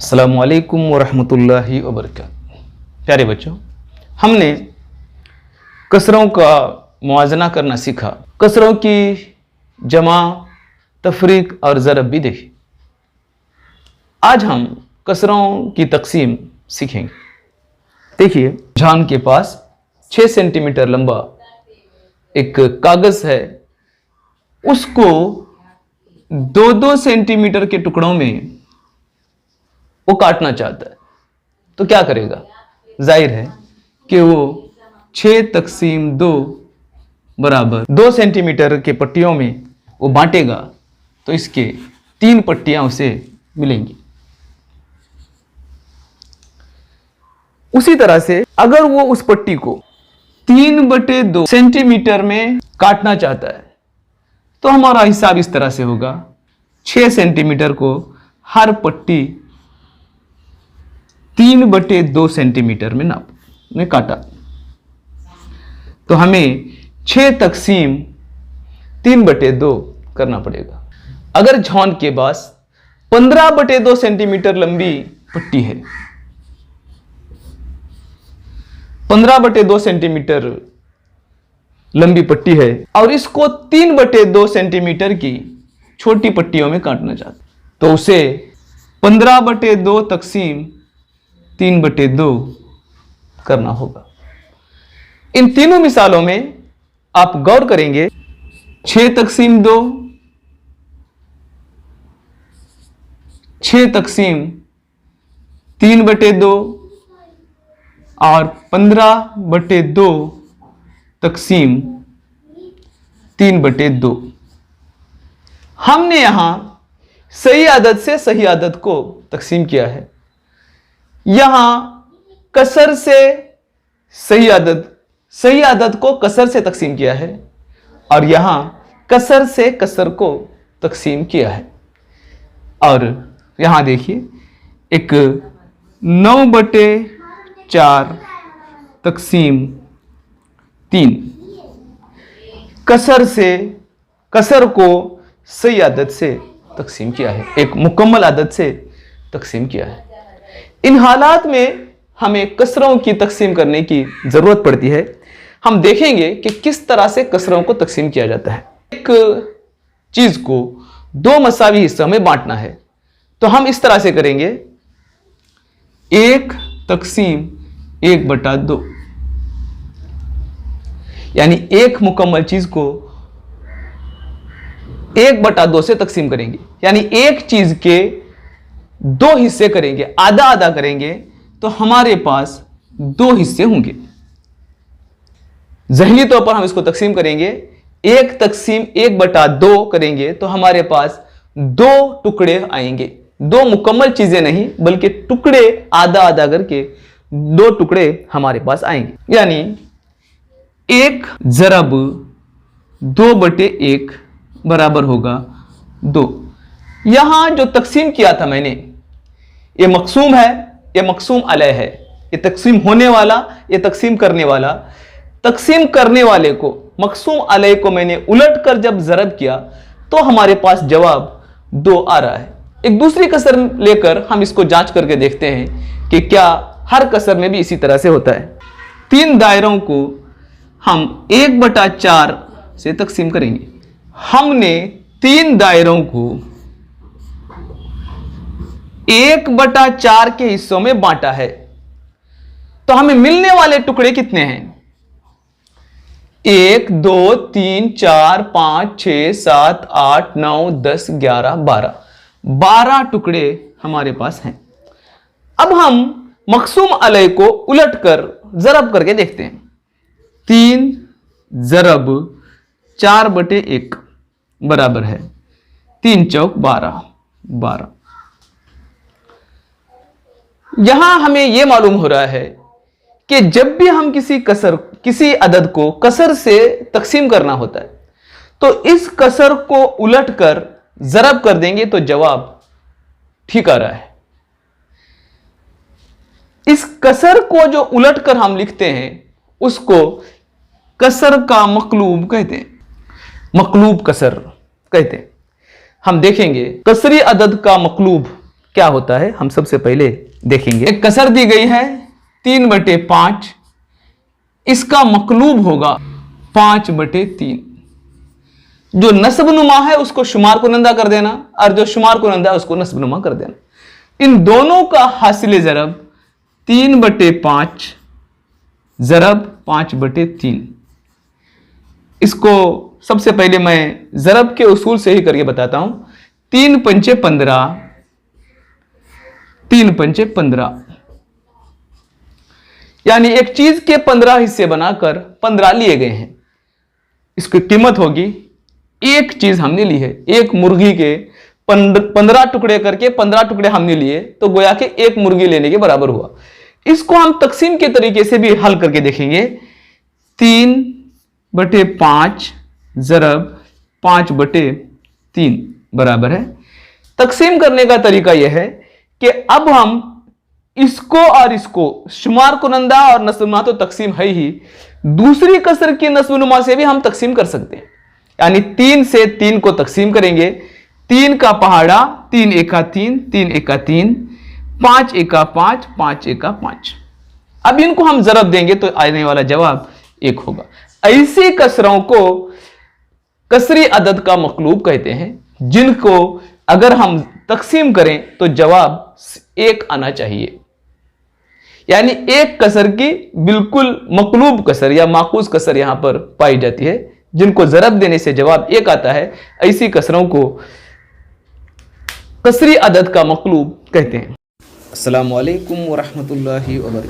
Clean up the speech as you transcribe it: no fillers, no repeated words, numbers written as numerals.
अस्सलामुअलैकुम वरहमतुल्लाहि वबरकातुहू। प्यारे बच्चों, हमने कसरों का मुआजना करना सीखा, कसरों की जमा, तफरीक और ज़रब भी देखी। आज हम कसरों की तकसीम सीखेंगे। देखिए, जॉन के पास 6 सेंटीमीटर लंबा एक कागज़ है, उसको 2-2 सेंटीमीटर के टुकड़ों में वो काटना चाहता है, तो क्या करेगा? जाहिर है कि वो 6/2 बराबर 2 सेंटीमीटर के पट्टियों में वो बांटेगा, तो इसके 3 पट्टियां उसे मिलेंगी। उसी तरह से अगर वो उस पट्टी को 3/2 सेंटीमीटर में काटना चाहता है, तो हमारा हिसाब इस तरह से होगा, 6 सेंटीमीटर को हर पट्टी 3/2 सेंटीमीटर में काटा, तो हमें 6/3/2 करना पड़ेगा। अगर जॉन के पास 15/2 सेंटीमीटर लंबी पट्टी है, 15/2 सेंटीमीटर लंबी पट्टी है और इसको 3/2 सेंटीमीटर की छोटी पट्टियों में काटना चाहते, तो उसे 15/2 तकसीम 3/2 करना होगा। इन तीनों मिसालों में आप गौर करेंगे, 6/2, 6/3/2 और 15/2 तकसीम 3/2। हमने यहां सही आदत से सही आदत को तकसीम किया है, यहां कसर से सही आदत को कसर से तकसीम किया है, और यहां कसर से कसर को तकसीम किया है। और यहां देखिए, एक 9/4 तकसीम 3 कसर को सही आदत से तकसीम किया है, एक मुकम्मल आदत से तकसीम किया है। इन हालात में हमें कसरों की तकसीम करने की ज़रूरत पड़ती है। हम देखेंगे कि किस तरह से कसरों को तकसीम किया जाता है। एक चीज़ को 2 मसावी हिस्सों में बांटना है, तो हम इस तरह से करेंगे, 1/1/2, यानी एक मुकम्मल चीज़ को 1/2 से तकसीम करेंगे, यानी एक चीज़ के 2 हिस्से करेंगे, आधा आधा करेंगे, तो हमारे पास 2 हिस्से होंगे। ज़हनी तौर पर हम इसको तकसीम करेंगे, 1/1/2 करेंगे, तो हमारे पास 2 टुकड़े आएंगे। 2 मुकम्मल चीजें नहीं, बल्कि टुकड़े आधा आधा करके 2 टुकड़े हमारे पास आएंगे, यानी 1 ज़रब 2/1 बराबर होगा 2। यहां जो तकसीम किया था मैंने, ये मकसूम है, ये मकसूम अलैह है, ये तकसीम होने वाला, ये तकसीम करने वाला। तकसीम करने वाले को, मकसूम अलैह को मैंने उलट कर जब ज़रब किया, तो हमारे पास जवाब 2 आ रहा है। एक दूसरी कसर लेकर हम इसको जांच करके देखते हैं कि क्या हर कसर में भी इसी तरह से होता है। 3 दायरों को हम 1/4 से तकसीम करेंगे। हमने 3 दायरों को 1/4 के हिस्सों में बांटा है, तो हमें मिलने वाले टुकड़े कितने हैं? 1 2 3 4 5 6 7 8 9 10 11 12 टुकड़े हमारे पास हैं। अब हम मकसूम अलैह को उलट कर ज़रब करके देखते हैं। 3 ज़रब 4/1 बराबर है 3 चौक 12। यहां हमें यह मालूम हो रहा है कि जब भी हम किसी अदद को कसर से तकसीम करना होता है, तो इस कसर को उलट कर ज़रब कर देंगे तो जवाब ठीक आ रहा है। इस कसर को जो उलट कर हम लिखते हैं, उसको कसर का मकलूब कहते हैं, मकलूब कसर कहते हैं। हम देखेंगे कसरी अदद का मकलूब क्या होता है हम सबसे पहले देखेंगे। एक कसर दी गई है 3/5, इसका मकलूब होगा 5/3। जो नस्बनुमा है उसको शुमार कुनंदा कर देना और जो शुमार कुनंदा है उसको नस्बनुमा कर देना। इन दोनों का हासिल ज़रब 3/5 ज़रब 5/3। इसको सबसे पहले मैं ज़रब के उसूल से ही करके बताता हूं। 3 पंचे 15, 3 पंचे 15, यानी एक चीज के 15 हिस्से बनाकर 15 लिए गए हैं। इसकी कीमत होगी, एक चीज हमने ली है, एक मुर्गी के 15 टुकड़े करके 15 टुकड़े हमने लिए तो गोया के एक मुर्गी लेने के बराबर हुआ। इसको हम तकसीम के तरीके से भी हल करके देखेंगे। 3/5 ज़रब 5/3 बराबर है। तकसीम करने का तरीका यह है कि अब हम इसको और इसको शुमार कुनंदा और नस्बनुमा तो तकसीम है ही, दूसरी कसर की नस्बनुमा से भी हम तकसीम कर सकते हैं। यानी 3 से 3 को तकसीम करेंगे। 3 का पहाड़ा 3 एका 3, 3 एका 3, 5 एका 5, 5 एका 5। अब इनको हम ज़रब देंगे तो आने वाला जवाब 1 होगा। ऐसी कसरों को कसरी अदद का मकलूब कहते हैं, जिनको अगर हम तकसीम करें तो जवाब 1 आना चाहिए। यानी एक कसर की बिल्कुल मकलूब कसर या माकूस कसर यहां पर पाई जाती है, जिनको ज़रब देने से जवाब 1 आता है। ऐसी कसरों को कसरी अदद का मकलूब कहते हैं। अस्सलामु अलैकुम व रहमतुल्लाहि व बरकातहू।